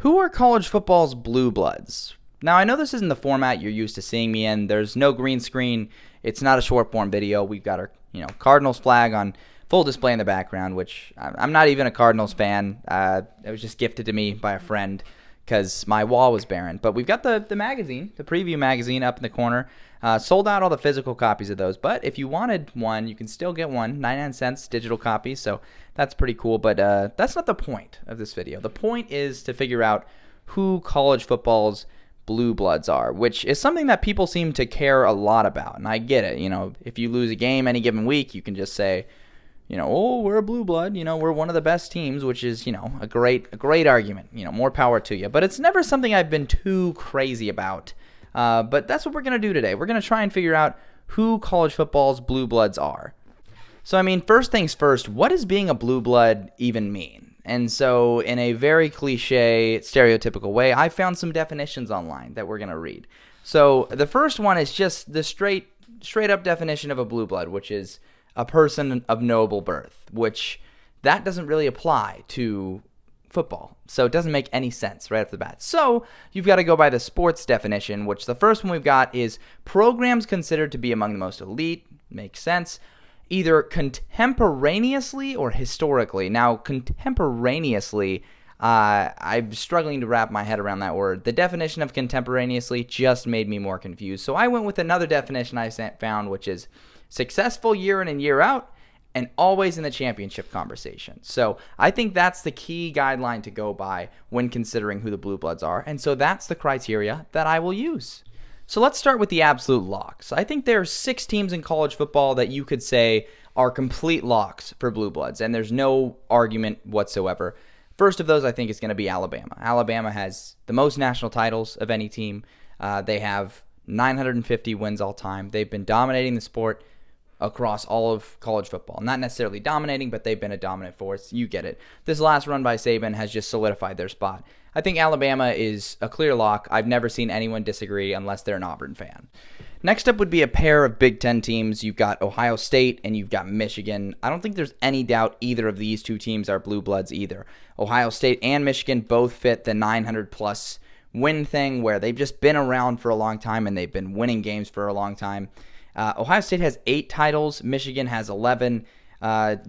Who are college football's blue bloods? Now, I know this isn't the format you're used to seeing me in. There's no green screen. It's not a short form video. We've got our Cardinals flag on full display in the background, which I'm not even a Cardinals fan. It was just gifted to me by a friend because my wall was barren. But we've got the magazine, the preview magazine up in the corner. Sold out all the physical copies of those. But if you wanted one, you can still get one. 99 cents digital copies. So that's pretty cool. But that's not the point of this video. The point is to figure out who college football's blue bloods are, which is something that people seem to care a lot about. And I get it. If you lose a game any given week, you can just say, oh, we're a blue blood. We're one of the best teams, which is, a great argument. More power to you. But it's never something I've been too crazy about. But that's what we're going to do today. We're going to try and figure out who college football's blue bloods are. So, first things first, what does being a blue blood even mean? And so, in a very cliche, stereotypical way, I found some definitions online that we're going to read. So, the first one is just the straight up definition of a blue blood, which is a person of noble birth, which that doesn't really apply to football. So it doesn't make any sense right off the bat. So you've got to go by the sports definition, which the first one we've got is programs considered to be among the most elite. Makes sense. Either contemporaneously or historically. Now, contemporaneously, I'm struggling to wrap my head around that word. The definition of contemporaneously just made me more confused. So I went with another definition I found, which is successful year in and year out, and always in the championship conversation. So I think that's the key guideline to go by when considering who the blue bloods are. And so that's the criteria that I will use. So let's start with the absolute locks. I think there are 6 teams in college football that you could say are complete locks for blue bloods, and there's no argument whatsoever. First of those, I think, is going to be Alabama. Alabama has the most national titles of any team. They have 950 wins all time. They've been dominating the sport across all of college football. Not necessarily dominating, but they've been a dominant force. You get it. This last run by Saban has just solidified their spot. I think Alabama is a clear lock. I've never seen anyone disagree unless they're an Auburn fan. Next up would be a pair of Big Ten teams. You've got Ohio State and you've got Michigan. I don't think there's any doubt either of these two teams are blue bloods either. Ohio State and Michigan both fit the 900-plus win thing where they've just been around for a long time and they've been winning games for a long time. Ohio State has 8 titles. Michigan has 11.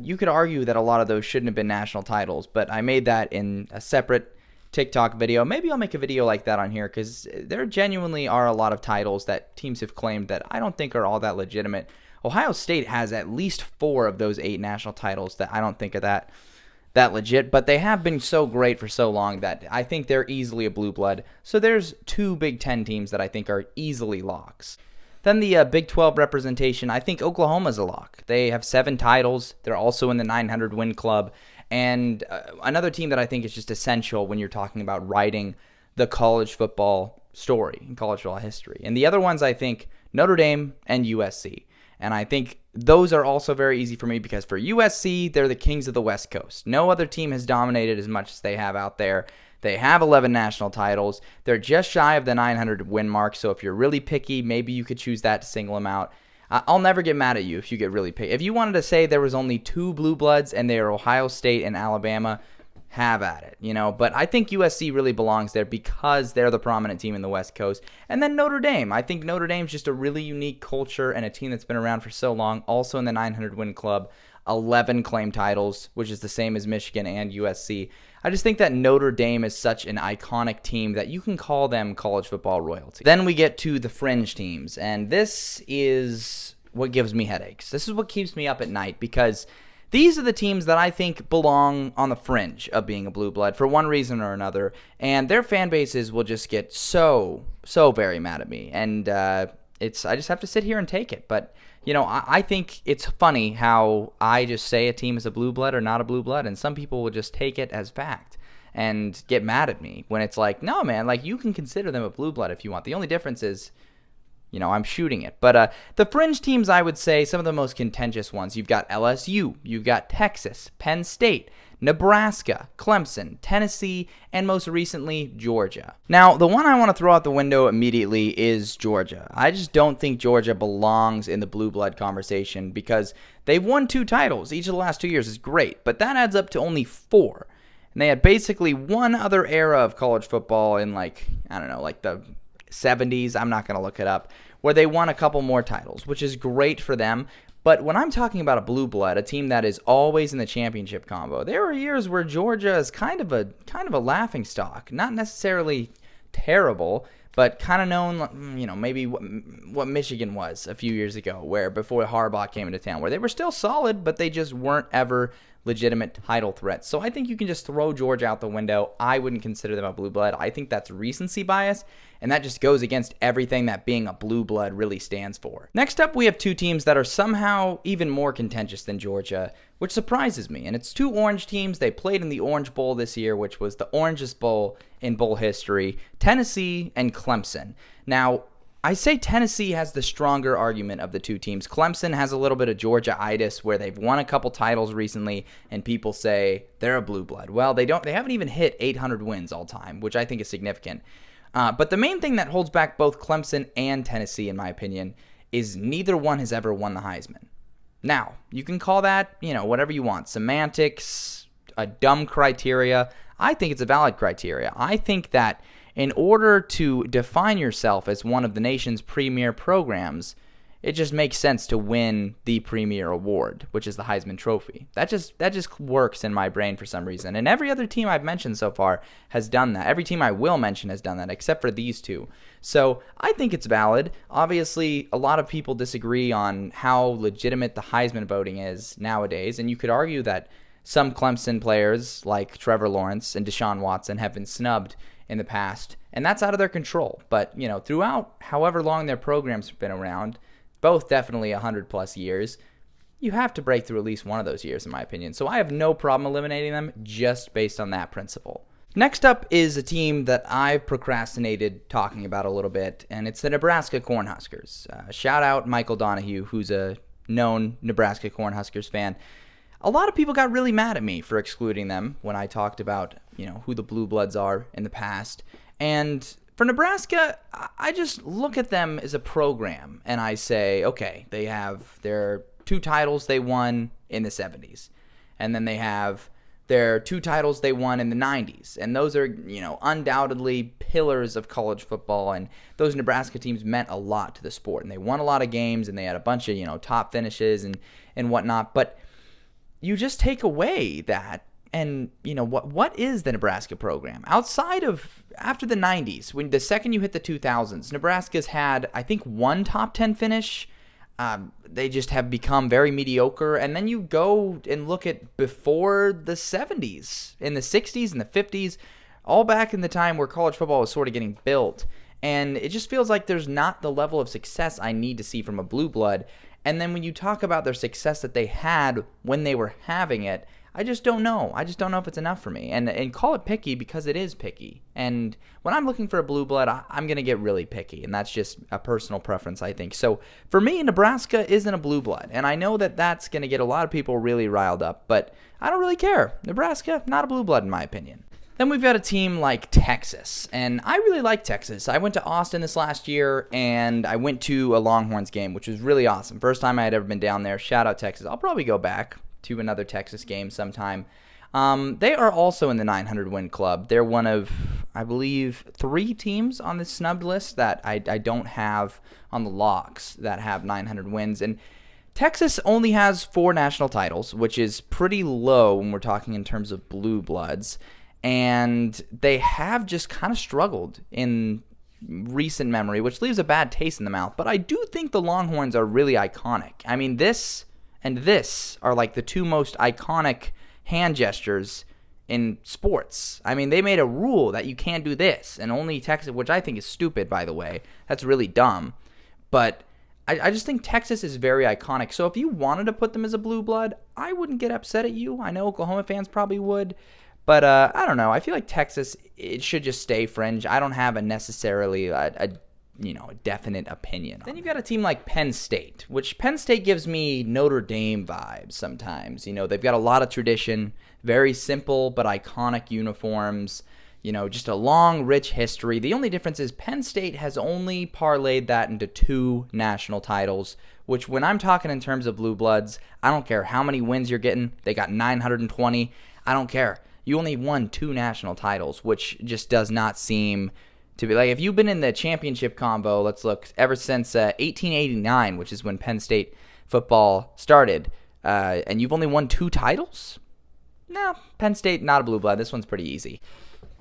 You could argue that a lot of those shouldn't have been national titles, but I made that in a separate TikTok video. Maybe I'll make a video like that on here because there genuinely are a lot of titles that teams have claimed that I don't think are all that legitimate. Ohio State has at least 4 of those 8 national titles that I don't think are that legit, but they have been so great for so long that I think they're easily a blue blood. So there's 2 Big Ten teams that I think are easily locks. Then the Big 12 representation, I think Oklahoma's a lock. They have 7 titles. They're also in the 900-win club. And another team that I think is just essential when you're talking about writing the college football story and college football history. And the other ones, I think, Notre Dame and USC. And I think those are also very easy for me because for USC, they're the kings of the West Coast. No other team has dominated as much as they have out there. They have 11 national titles. They're just shy of the 900 win mark. So if you're really picky, maybe you could choose that to single them out. I'll never get mad at you if you get really picky. If you wanted to say there was only 2 blue bloods and they are Ohio State and Alabama, have at it, But I think USC really belongs there because they're the prominent team in the West Coast. And then Notre Dame. I think Notre Dame's just a really unique culture and a team that's been around for so long. Also in the 900 win club. 11 claimed titles, which is the same as Michigan and USC. I just think that Notre Dame is such an iconic team that you can call them college football royalty. Then we get to the fringe teams, and this is what gives me headaches. This is what keeps me up at night because these are the teams that I think belong on the fringe of being a blue blood for one reason or another, and their fan bases will just get so very mad at me, and I just have to sit here and take it, but I think it's funny how I just say a team is a blue blood or not a blue blood, and some people will just take it as fact and get mad at me when it's like, no, man, like you can consider them a blue blood if you want. The only difference is, I'm shooting it. But the fringe teams, I would say, some of the most contentious ones, you've got LSU, you've got Texas, Penn State, Nebraska, Clemson, Tennessee, and most recently, Georgia. Now, the one I want to throw out the window immediately is Georgia. I just don't think Georgia belongs in the blue blood conversation because they've won 2 titles. Each of the last 2 years is great, but that adds up to only 4. And they had basically one other era of college football in like the 70s. I'm not going to look it up, where they won a couple more titles, which is great for them. But when I'm talking about a blue blood, a team that is always in the championship combo, there are years where Georgia is kind of a laughing stock. Not necessarily terrible, but kind of known, maybe what Michigan was a few years ago, where before Harbaugh came into town, where they were still solid, but they just weren't ever legitimate title threats. So I think you can just throw Georgia out the window. I wouldn't consider them a blue blood. I think that's recency bias, and that just goes against everything that being a blue blood really stands for. Next up, we have two teams that are somehow even more contentious than Georgia, which surprises me. And it's two Orange teams. They played in the Orange Bowl this year, which was the orangest bowl in bowl history, Tennessee and Clemson. Now, I say Tennessee has the stronger argument of the two teams. Clemson has a little bit of Georgia-itis where they've won a couple titles recently, and people say they're a blue blood. Well, they haven't even hit 800 wins all time, which I think is significant. But the main thing that holds back both Clemson and Tennessee, in my opinion, is neither one has ever won the Heisman. Now, you can call that, whatever you want. Semantics, a dumb criteria. I think it's a valid criteria. I think that in order to define yourself as one of the nation's premier programs, it just makes sense to win the premier award, which is the Heisman Trophy. That just works in my brain for some reason. And every other team I've mentioned so far has done that. Every team I will mention has done that, except for these two. So I think it's valid. Obviously, a lot of people disagree on how legitimate the Heisman voting is nowadays, and you could argue that some Clemson players like Trevor Lawrence and Deshaun Watson have been snubbed in the past, and that's out of their control. But, throughout however long their programs have been around, both definitely 100+ years, you have to break through at least one of those years, in my opinion. So I have no problem eliminating them just based on that principle. Next up is a team that I've procrastinated talking about a little bit, and it's the Nebraska Cornhuskers. Shout out Michael Donahue, who's a known Nebraska Cornhuskers fan. A lot of people got really mad at me for excluding them when I talked about, who the Blue Bloods are in the past. And for Nebraska, I just look at them as a program and I say, okay, they have their 2 titles they won in the 70s. And then they have their 2 titles they won in the 90s. And those are, undoubtedly pillars of college football. And those Nebraska teams meant a lot to the sport. And they won a lot of games and they had a bunch of, top finishes and whatnot. But you just take away that, and what is the Nebraska program outside of after the 90s? When the second you hit the 2000s, Nebraska's had, I think, 1 top 10 finish. They just have become very mediocre. And then you go and look at before the 70s, in the 60s and the 50s, all back in the time where college football was sort of getting built. And it just feels like there's not the level of success I need to see from a blue blood. And then when you talk about their success that they had when they were having it, I just don't know. I just don't know if it's enough for me. And call it picky because it is picky. And when I'm looking for a blue blood, I'm going to get really picky. And that's just a personal preference, I think. So for me, Nebraska isn't a blue blood. And I know that that's going to get a lot of people really riled up. But I don't really care. Nebraska, not a blue blood in my opinion. Then we've got a team like Texas, and I really like Texas. I went to Austin this last year, and I went to a Longhorns game, which was really awesome. First time I had ever been down there. Shout out Texas. I'll probably go back to another Texas game sometime. They are also in the 900-win club. They're one of, I believe, 3 teams on the snubbed list that I don't have on the locks that have 900 wins. And Texas only has 4 national titles, which is pretty low when we're talking in terms of blue bloods. And they have just kind of struggled in recent memory, which leaves a bad taste in the mouth. But I do think the Longhorns are really iconic. I mean, this and this are like the 2 most iconic hand gestures in sports. I mean, they made a rule that you can't do this, and only Texas, which I think is stupid, by the way. That's really dumb. But I just think Texas is very iconic. So if you wanted to put them as a blue blood, I wouldn't get upset at you. I know Oklahoma fans probably would. But I don't know. I feel like Texas, it should just stay fringe. I don't have a necessarily a definite opinion. Then you've got a team like Penn State, which Penn State gives me Notre Dame vibes sometimes. They've got a lot of tradition, very simple but iconic uniforms, just a long, rich history. The only difference is Penn State has only parlayed that into 2 national titles, which when I'm talking in terms of blue bloods, I don't care how many wins you're getting. They got 920. I don't care. you only won 2 national titles, which just does not seem to be like, if you've been in the championship combo, let's look, ever since 1889, which is when Penn State football started, and you've only won 2 titles? No, Penn State, not a blue blood. This one's pretty easy.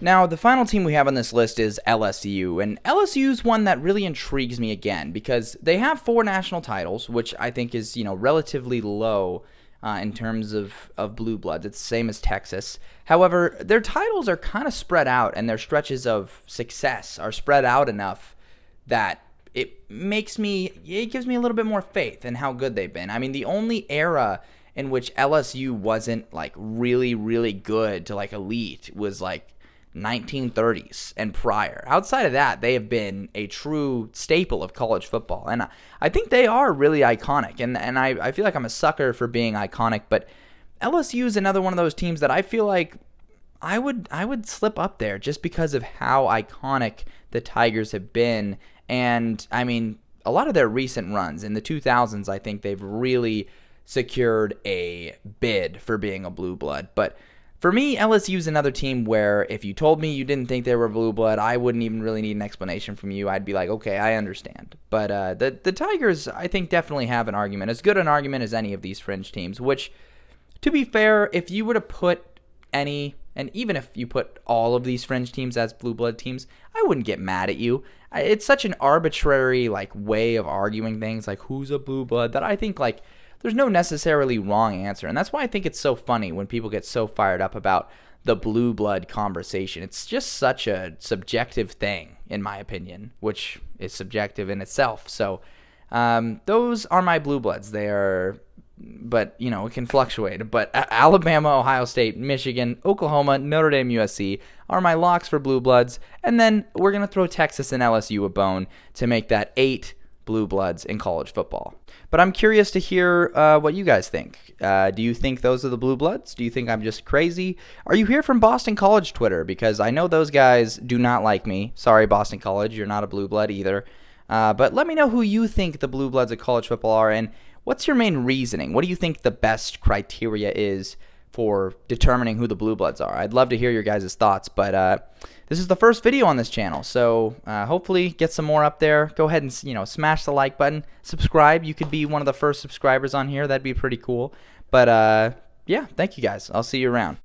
Now, the final team we have on this list is LSU, and LSU is one that really intrigues me again because they have 4 national titles, which I think is, relatively low in terms of blue bloods. It's the same as Texas. However, their titles are kind of spread out, and their stretches of success are spread out enough that it gives me a little bit more faith in how good they've been. I mean, the only era in which LSU wasn't like really, really good to like elite was like 1930s and prior. Outside of that, they have been a true staple of college football, and I think they are really iconic, and I feel like I'm a sucker for being iconic, but LSU is another one of those teams that I feel like I would slip up there just because of how iconic the Tigers have been. And I mean, a lot of their recent runs in the 2000s, I think they've really secured a bid for being a blue blood. But for me, LSU is another team where if you told me you didn't think they were blue blood, I wouldn't even really need an explanation from you. I'd be like, okay, I understand. But the Tigers, I think, definitely have an argument, as good an argument as any of these fringe teams, which, to be fair, if you were to put any, and even if you put all of these fringe teams as blue blood teams, I wouldn't get mad at you. It's such an arbitrary way of arguing things, like who's a blue blood, that I think there's no necessarily wrong answer. And that's why I think it's so funny when people get so fired up about the blue blood conversation. It's just such a subjective thing, in my opinion, which is subjective in itself. So those are my blue bloods. They are, but it can fluctuate. But Alabama, Ohio State, Michigan, Oklahoma, Notre Dame, USC are my locks for blue bloods. And then we're going to throw Texas and LSU a bone to make that 8 blue bloods in college football. But I'm curious to hear what you guys think. Do you think those are the blue bloods? Do you think I'm just crazy? Are you here from Boston College Twitter? Because I know those guys do not like me. Sorry, Boston College, you're not a blue blood either. But let me know who you think the blue bloods of college football are, and what's your main reasoning? What do you think the best criteria is for determining who the blue bloods are? I'd love to hear your guys' thoughts, but this is the first video on this channel, so hopefully get some more up there. Go ahead and smash the like button, subscribe. You could be one of the first subscribers on here. That'd be pretty cool. But yeah, thank you guys. I'll see you around.